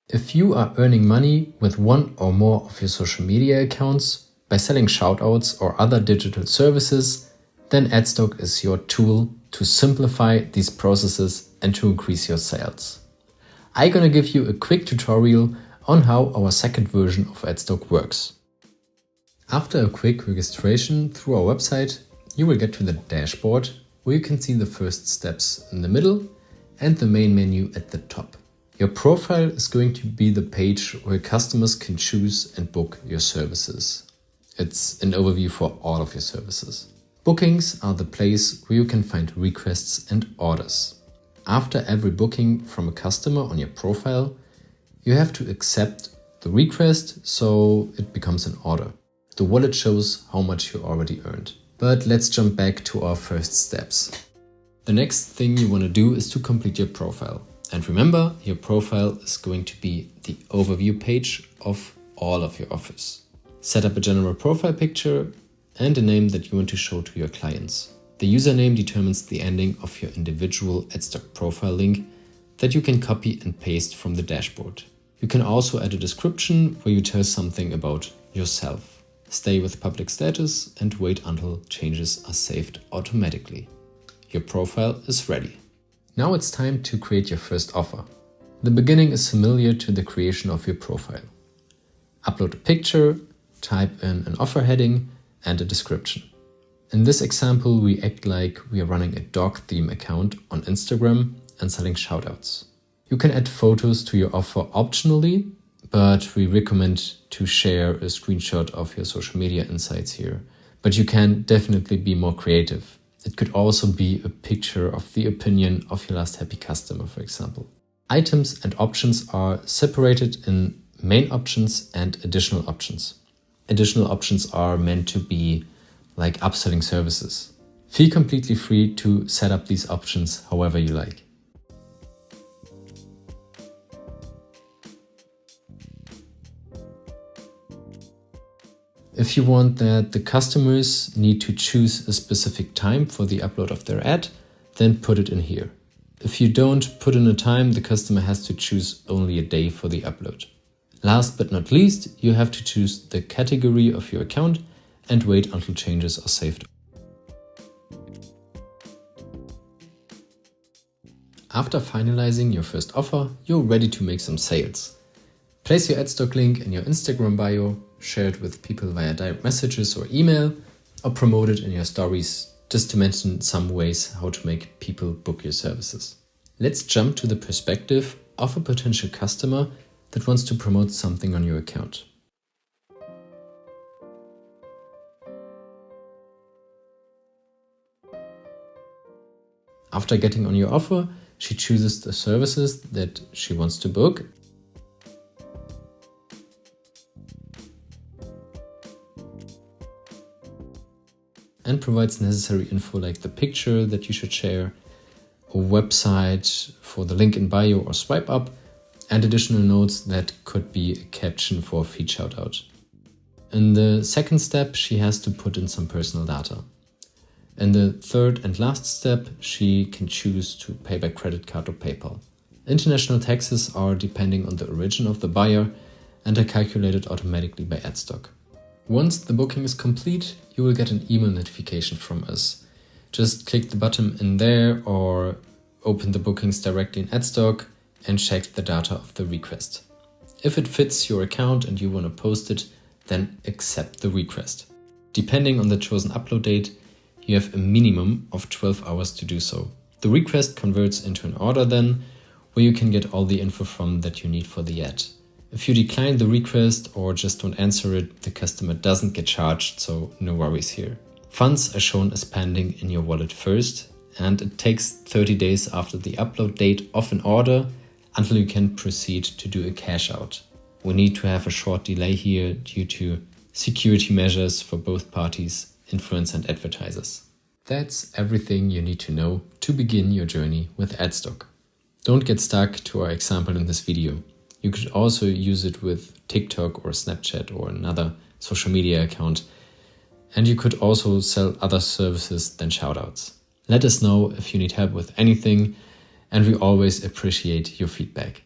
If you are earning money with one or more of your social media accounts by selling shoutouts or other digital services, then Adstock is your tool to simplify these processes and to increase your sales. I'm gonna give you a quick tutorial on how our second version of Adstock works. After a quick registration through our website, you will get to the dashboard where you can see the first steps in the middle and the main menu at the top. Your profile is going to be the page where customers can choose and book your services. It's an overview for all of your services. Bookings are the place where you can find requests and orders. After every booking from a customer on your profile, you have to accept the request so it becomes an order. The wallet shows how much you already earned. But let's jump back to our first steps. The next thing you want to do is to complete your profile. And remember, your profile is going to be the overview page of all of your offers. Set up a general profile picture and a name that you want to show to your clients. The username determines the ending of your individual Adstock profile link that you can copy and paste from the dashboard. You can also add a description where you tell something about yourself. Stay with public status and wait until changes are saved automatically. Your profile is ready. Now it's time to create your first offer. The beginning is similar to the creation of your profile. Upload a picture, type in an offer heading and a description. In this example, we act like we are running a dog theme account on Instagram and selling shoutouts. You can add photos to your offer optionally, but we recommend to share a screenshot of your social media insights here. But you can definitely be more creative. It could also be a picture of the opinion of your last happy customer, for example. Items and options are separated in main options and additional options. Additional options are meant to be like upselling services. Feel completely free to set up these options however you like. If you want that the customers need to choose a specific time for the upload of their ad, then put it in here. If you don't put in a time, the customer has to choose only a day for the upload. Last but not least, you have to choose the category of your account and wait until changes are saved. After finalizing your first offer, you're ready to make some sales. Place your Adstock link in your Instagram bio, share it with people via direct messages or email, or promote it in your stories, just to mention some ways how to make people book your services. Let's jump to the perspective of a potential customer that wants to promote something on your account. After getting on your offer, she chooses the services that she wants to book. And provides necessary info like the picture that you should share, a website for the link in bio or swipe up, and additional notes that could be a caption for a feed shoutout. In the second step, she has to put in some personal data. In the third and last step, she can choose to pay by credit card or PayPal. International taxes are depending on the origin of the buyer and are calculated automatically by Adstock. Once the booking is complete, you will get an email notification from us. Just click the button in there or open the bookings directly in Adstock and check the data of the request. If it fits your account and you want to post it, then accept the request. Depending on the chosen upload date, you have a minimum of 12 hours to do so. The request converts into an order then, where you can get all the info from that you need for the ad. If you decline the request or just don't answer it, the customer doesn't get charged, so no worries here. Funds are shown as pending in your wallet first, and it takes 30 days after the upload date of an order until you can proceed to do a cash out. We need to have a short delay here due to security measures for both parties, influencers and advertisers. That's everything you need to know to begin your journey with Adstock. Don't get stuck to our example in this video. You could also use it with TikTok or Snapchat or another social media account. And you could also sell other services than shoutouts. Let us know if you need help with anything, and we always appreciate your feedback.